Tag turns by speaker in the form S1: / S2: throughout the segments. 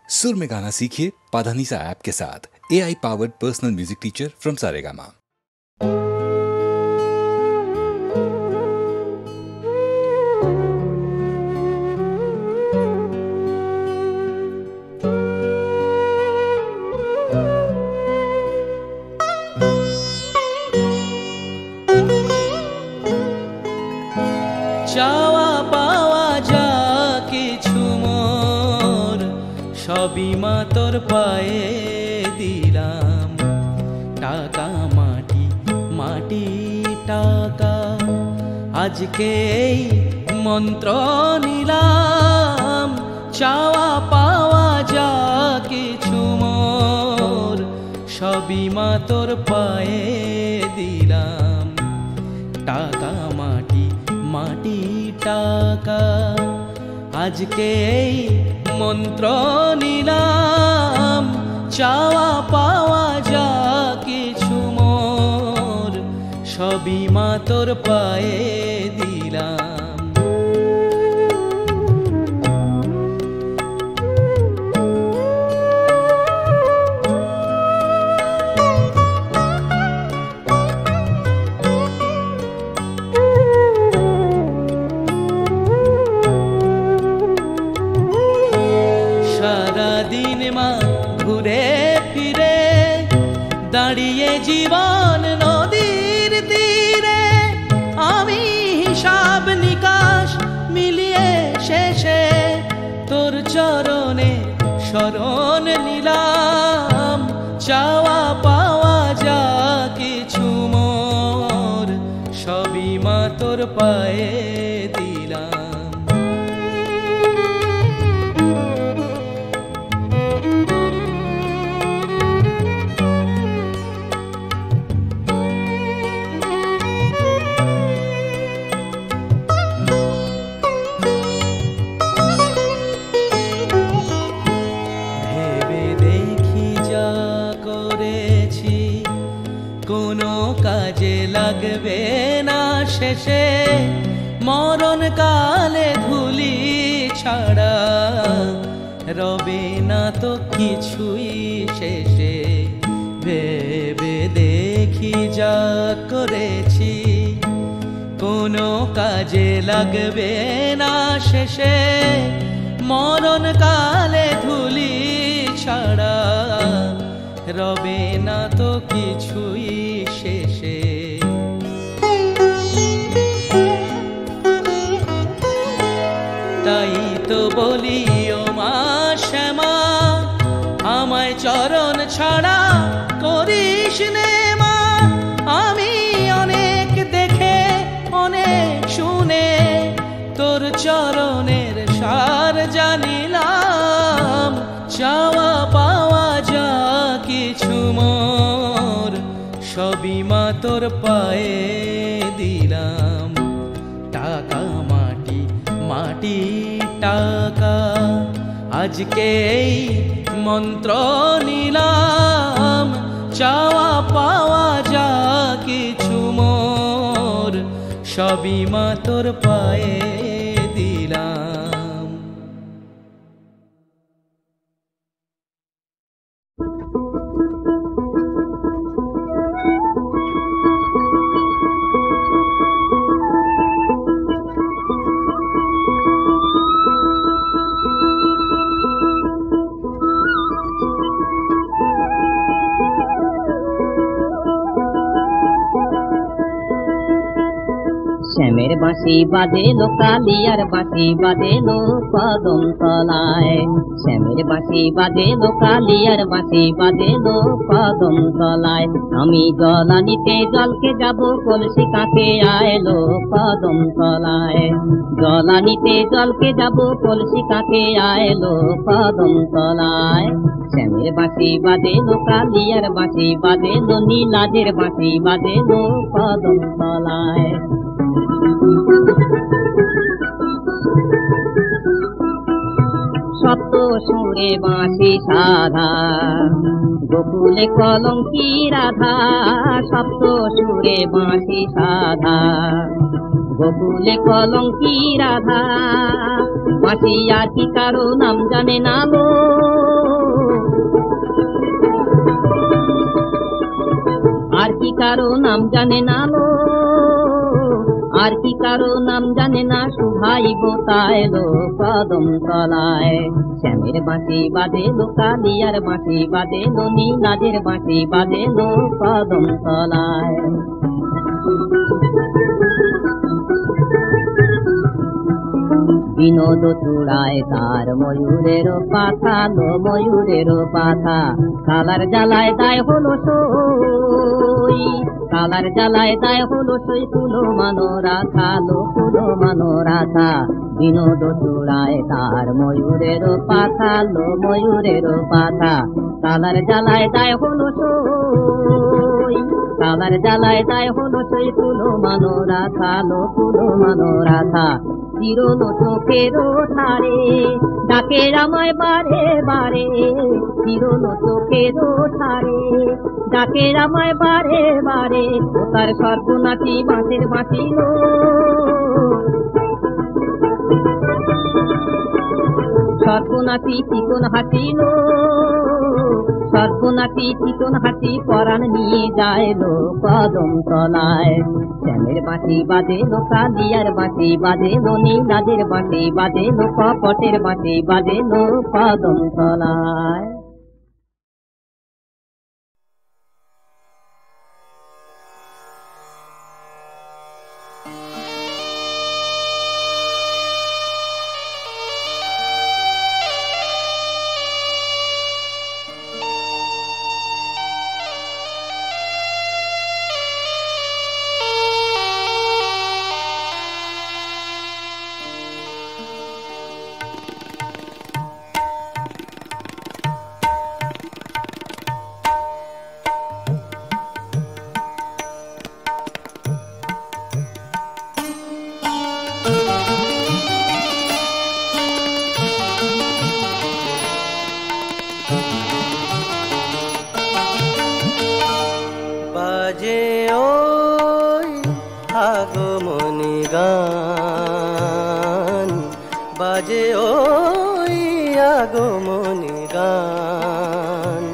S1: सुर में गाना सीखिए पाधानीसा ऐप के साथ। AI powered personal music teacher from Saregama.
S2: চাওয়া পাওয়া যা কিছু মোর সবই মা তোর পায়ে দিলাম। টাকা মাটি মাটি টাকা আজকে এই মন্ত্র নিলাম। চাওয়া পাওয়া যা কিছু মোর সবই মা তোর পায়ে দিলাম। টাকা মাটি মাটি টাকা আজকে এই মন্ত্র নিলাম। চাওয়া পাওয়া যা কিছু মোর সবই মা তোর পায়ে দিলাম। সারাদিন মা ঘুরে ফিরে দাঁড়িয়ে জীবন নদীর তীরে। আমি হিসাব নিকাশ মিলিয়ে শেষে তোর চরণে শরণ নিলাম। চাওয়া পাওয়া যা কিছু মোর সবই মা তোর পায়ে দিলাম। কোনো কাজে লাগবে না শেষে মরণ কালে ধুলি ছাড়া রবে না তো কিছুই শেষে। ভেবে দেখি যা করেছি কোনো কাজে লাগবে না শেষে মরণ কালে ধুলি ছাড়া রবে না তো কিছুই শেষে। তাই তো বলি ও মা শ্যামা আমায় চরণ ছাড়া করিস নে মা। আমি অনেক দেখে অনেক শুনে তোর চরণের সার জানিলাম। চাওয়া পাওয়া যা কিছু মোর সবই মা তোর পায়ে দিলাম। টাকা মাটি মাটি টাকা আজকে এই মন্ত্র নিলাম। চাওয়া পাওয়া যা কিছু মোর সবই মা তোর পায়ে দিলাম।
S3: শ্যামের বাঁশি বাজে লো কালিয়ার বাঁশি বাজে লো কদম তলায়। শ্যামের বাঁশি বাজে লো কালিয়ার বাঁশি বাজে লো কদম তলায়। আমি জল আনিতে জলকে যাব কলসি কাকে আয়লো কদম তলায়। জল আনিতে জলকে যাব কলসি কাকে আয়লো কদম তলায়। শ্যামের বাঁশি বাজে লো কালিয়ার বাঁশি বাজে লো নীলাজের বাঁশি বাজে লো কদম তলায়। সপ্ত সুরে বাঁশি সাধা গোকুলে কলঙ্কি রাধা। সপ্ত সুরে বাঁশি সাধা গোকুলে কলঙ্কি রাধা। বাঁশি আর কি কারো নাম জানে না লো কারো নাম জানে না লো, আর কি কারো নাম জানে না, শুভাইব তাই লো কদম তলায়। শ্যামের বাঁশি বাজে লো, কালিয়ার বাঁশি বাজে লো, নীলাজের বাঁশি বাজে লো কদম তলায়। বিনোদ চূড়ায় তার ময়ূরের পাখা লো, ময়ূরের পাখা। কালার জ্বালায় দায় হলো সই, কালার জ্বালায় দায় হলো সই, কুলো মানো রাখা লো, কুলো মানো রাখা। বিনোদ চূড়ায় তার ময়ূরের পাখা লো, ময়ূরের পাখা। কালার জ্বালায় দায় হলো সই, কালার জ্বালায় দায় হলো সই, কুলো মানো রাখা লো, কুলো মানো রাখা। চিরলো চোখেরও ধারে ডাকে আমায় বারে বারে, চিরলো চোখেরও ধারে ডাকে আমায় বারে বারে। ও তার সর্বনাশী বাঁশের বাঁশি লো, সর্বনাশী চিকন হাসি লো, সর্বনাশী চিকন হাসি পরাণ নিয়ে যায় লো কদম তলায়। শ্যামের বাঁশি বাজে লো, কালিয়ার বাঁশি বাজে লো, নীলাজের বাঁশি বাজে লো, কপটের বাঁশি বাজে লো কদম তলায়।
S4: বাজে ওই আগমনী গান, বাজে ওই আগমনী গান,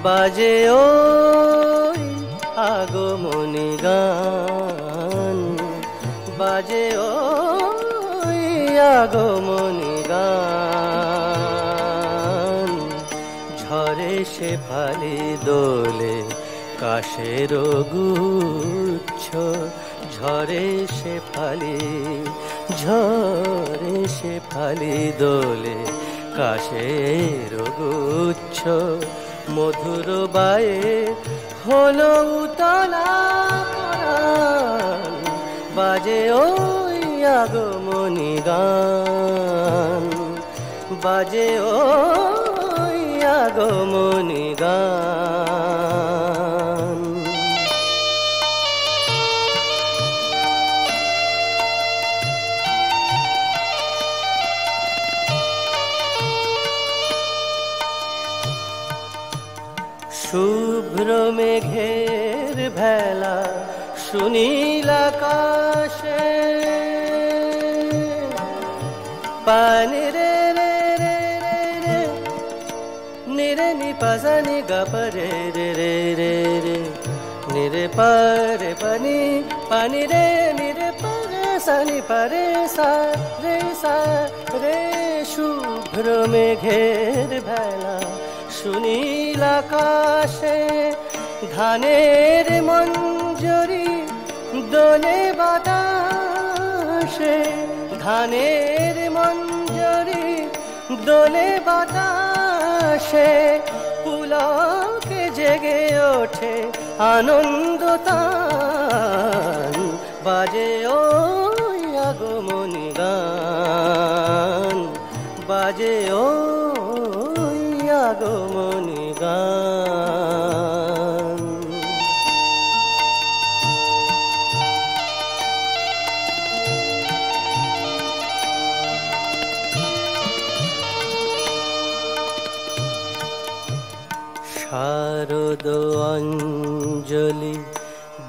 S4: বাজে ওই আগমনী গান, বাজে ওই আগমনী গান। ঝরে সে ফালি দোলে কাশের গুচ্ছ, ঝরে সে ফালি, ঝরে সে ফালি দোলে কাশের গুচ্ছ। মধুর বায়ে হলো উতলা পরাণ, বাজে ওই আগমনী গান, বাজে ওই আগমনী গান। শুভ্র মেঘের ভেলা সুনীল আকাশে, পানি রে রে রে রে রে, নিরে নি পাজানি গাপরে রে রে রে রে, নিরে পারে পানি, পানি রে নিরে পারে সানি পারে সা রে সা রে। শুভ্র মেঘের ভেলা সুনীল আকাশে, ধানের মঞ্জরি দোলে বাতাসে, ধানের মঞ্জরি দোলে বাতাসে। পুলকে জেগে ওঠে আনন্দ তান, বাজে ওই আগমনী গান, বাজে ওই আগমনী গান। শারদ অঞ্জলি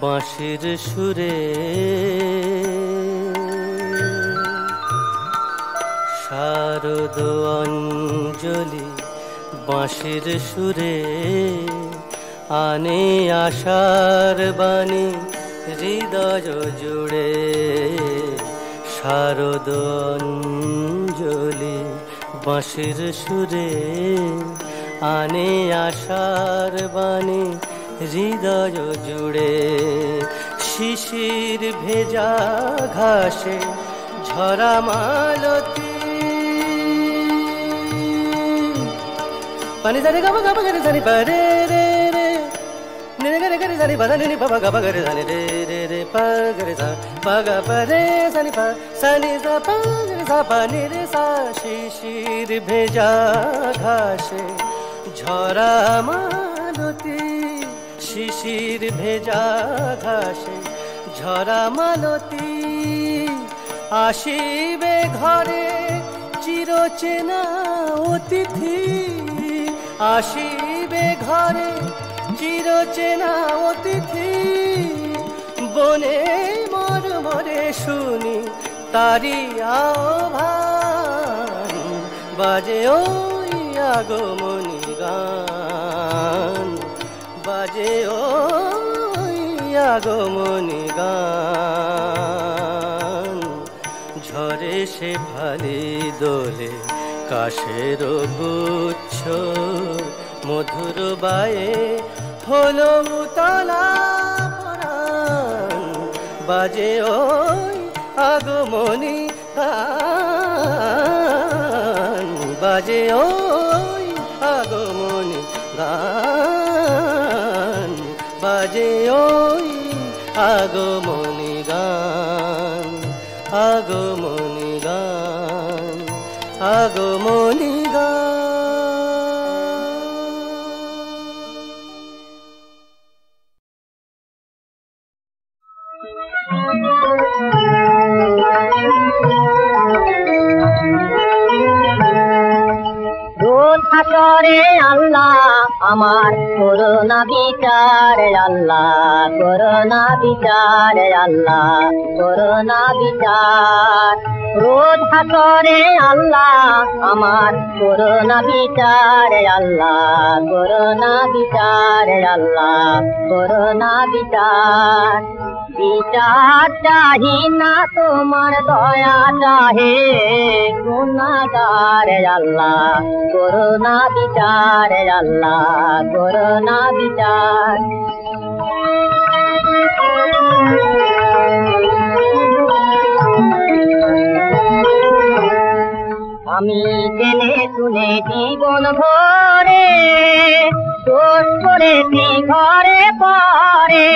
S4: বাঁশির সুরে, শারদ অঞ্জলি বাঁশির সুরে, আনে আশার বাণী হৃদয় জুড়ে শারদ অঞ্জলি বাঁশির সুরে আনে আশার বাণী হৃদয় জুড়ে শিশির ভেজা ঘাসে ঝরা মালতী পানি জানি গাবা গাবা গরে জানি পারে রে রে নে গরে গরে জানি বাদা নি বাবা গাবা গরে জানি রে রে রে পা গরে সা পা গা পা রে জানি পা সানি সা পা গরে সা পা নি রে সা শিশির ভেজা ঘাসে ঝরা মালতী শিশির ভেজা ঘাসে ঝরা মালতী আসিবে ঘরে চিরচেনা অতিথি আসিবে ঘরে চিরচেনা অতিথি বনে মরমরে শুনি তারি আহ্বান বাজে ওই আগমনী গান বাজে ওই আগমনী গান ঝরে সে ফালি দোলে কাশের গুচ্ছ মধুর বায়ে হলো উতলা পরাণ বাজে ওই আগমনী গান বাজে ওই আগমনী গান বাজে ওই আগমনী গান আগমনী গান আগমনী গান
S3: রোজ হাসরে আল্লাহ আমার করোনা বিচার আল্লাহ করোনা বিচার আল্লাহ করোনা বিচার রোজ হাসরে আল্লাহ আমার করোনা বিচার আল্লাহ করোনা বিচার আল্লাহ করোনা বিচার বিচার চাহি না তোমার দয়া চাহে গুনাহগার আল্লাহ করোনা বিচার আল্লাহ করোনা বিচার আমি জেনে শুনে জীবন ভরে দোষ করেছি ঘরে পরে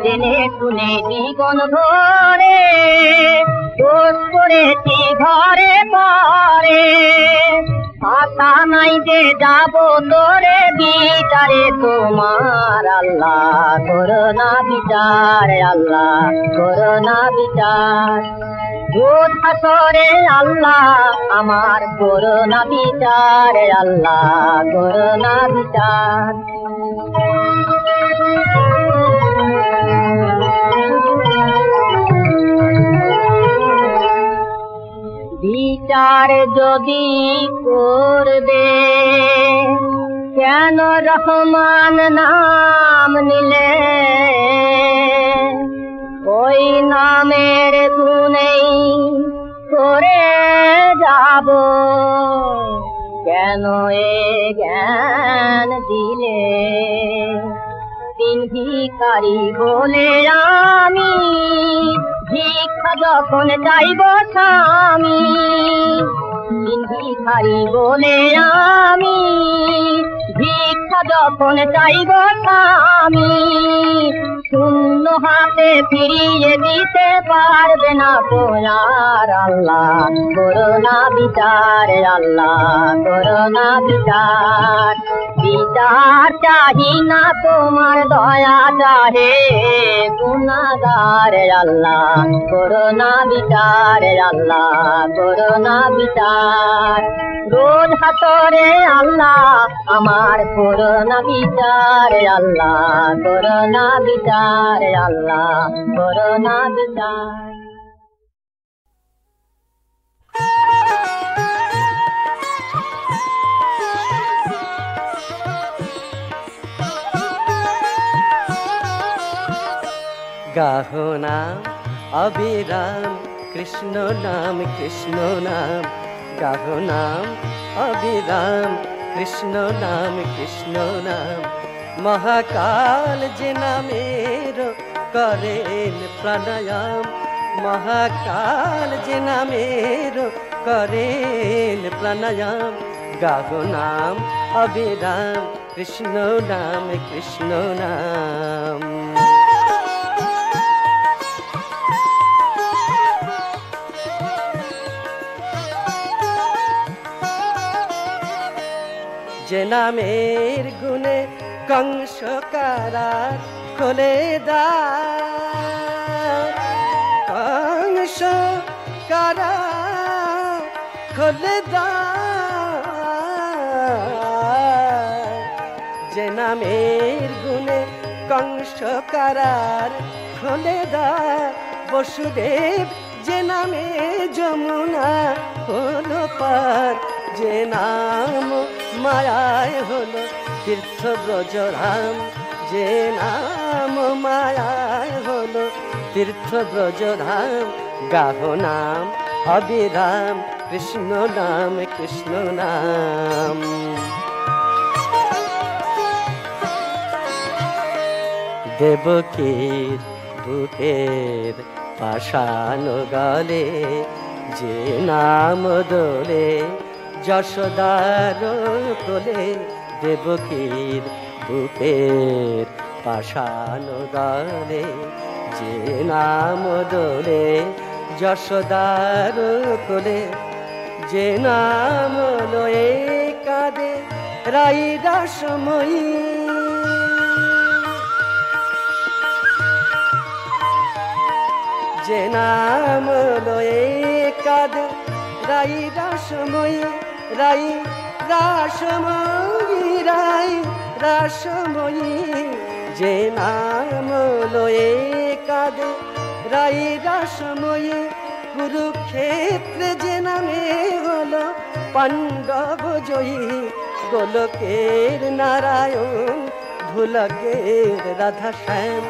S3: জেনে শুনে জীবন ভরে দোষ করেছি ঘরে পরে আশা নাই যে যাব তোরে বিচারে তোমার আল্লাহ করোনা বিচার আল্লাহ করোনা বিচার রোজ হাসরে আল্লাহ আমার করোনা বিচার আল্লাহ করোনা বিচার বিচার যদি করবে কেন রহমান নাম নিলে ওই নামের গুণেই করে যাব কেন এ জ্ঞান দিলে তিন ভিখারি বলে আমি ভিক্ষা যখন চাইব স্বামী তিন ভিখারি বলে আমি ভিক্ষা যখন চাইব স্বামী শূন্য হাতে ফিরিয়ে দিতে পারবে না তোমার আল্লাহ করোনা বিচার আল্লাহ করোনা বিচার বিচার চাহি না তোমার দয়া চাহে গুনাহগার আল্লাহ করোনা বিচার আল্লাহ করোনা বিচার রোজ হাসরে আল্লাহ আমার করোনা বিচার আল্লাহ করোনা বিচার আল্লাহ করোনা বিচার
S4: গাহো নাম অবিরাম কৃষ্ণ নাম কৃষ্ণ নাম, গাহো নাম অবিরাম কৃষ্ণ নাম কৃষ্ণ নাম। মহাকাল যে নামের করেন প্রাণায়াম, মহাকাল যে নামের করেন প্রাণায়াম। গাহো নাম অবিরাম কৃষ্ণ নাম কৃষ্ণ নাম। যে নামের গুণে কংস কারার খোলে দ্বার, কংস কারার খোলে দ্বার। যে নামের গুণে কংস কারার খোলে দ্বার, বসুদেব যে নামে যমুনা হলো পার। যে নাম মায়ায় হলো তীর্থ ব্রজধাম, যে নাম মায়ায় হলো তীর্থ ব্রজধাম। গাহো নাম অবিরাম কৃষ্ণ নাম কৃষ্ণ নাম। দেবকীর বুকের পাষাণ গলে যে নাম দোলে যশোদার কোলে। দেবকীর বুকের পাষাণ গলে যে নাম দোলে যশোদার কোলে। যে নাম লয়ে কাঁদে রাই রাসময়ী, যে নাম লয়ে কাঁদে রাই রাসময়ী। রাই রাসময়ী রাই রাসময়ী, যে নাম লয়ে কাঁদে রাই রাসময়ী। কুরুক্ষেত্রে যে নামে হলো পাণ্ডব জয়ী, গোলকের নারায়ণ ভুলকের রাধা শ্যাম।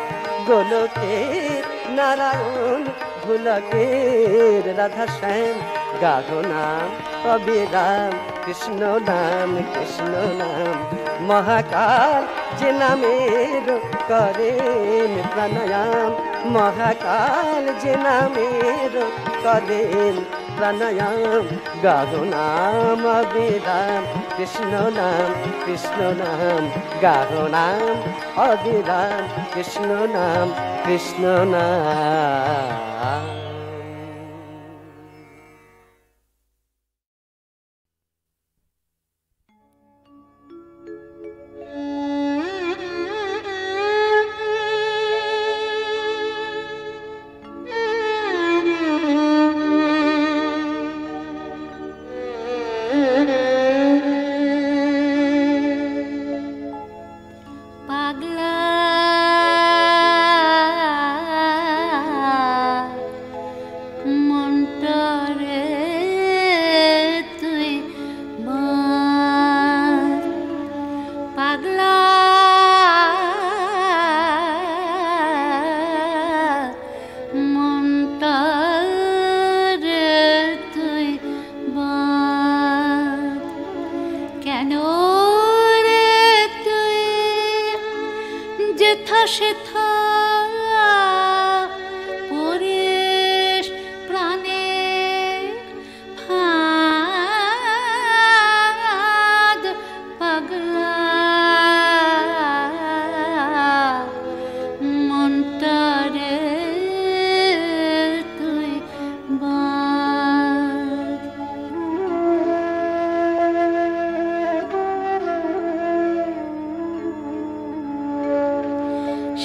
S4: গোলকের নারায়ণ ভুলকের রাধা শ্যাম। গাহো নাম অবিরাম কৃষ্ণ নাম কৃষ্ণ নাম। মহাকাল যে নামের করেন প্রাণায়াম, মহাকাল যে নামের করেন প্রাণায়াম। গাহো নাম অবিরাম কৃষ্ণ নাম কৃষ্ণ নাম। গাহো নাম অবিরাম কৃষ্ণ নাম কৃষ্ণ নাম।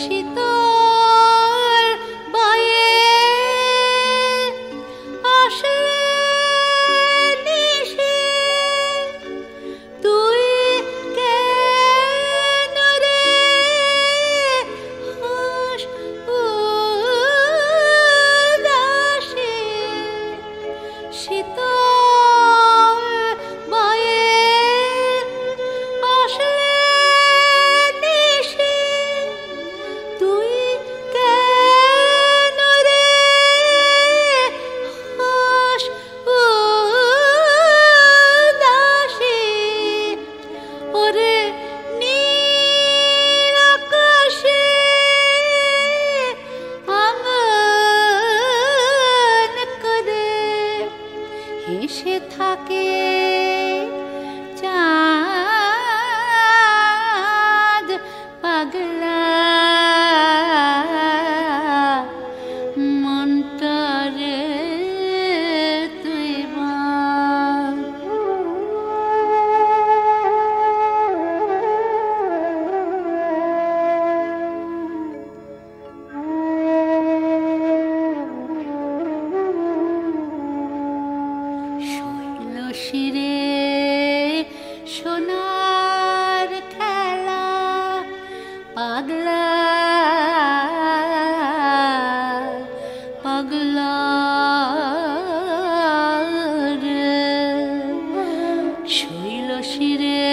S5: শীত সোনার খেলা পাগলা পাগলা শৈল শিরে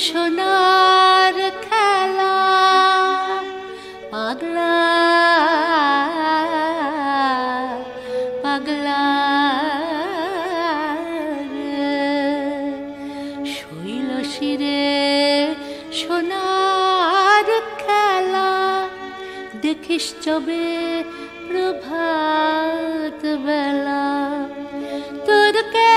S5: সোনার খেলা পাগলা পাগলা শৈল শিরে সোনার খেলা দেখিস চবে প্রভাত বেলা তোর কে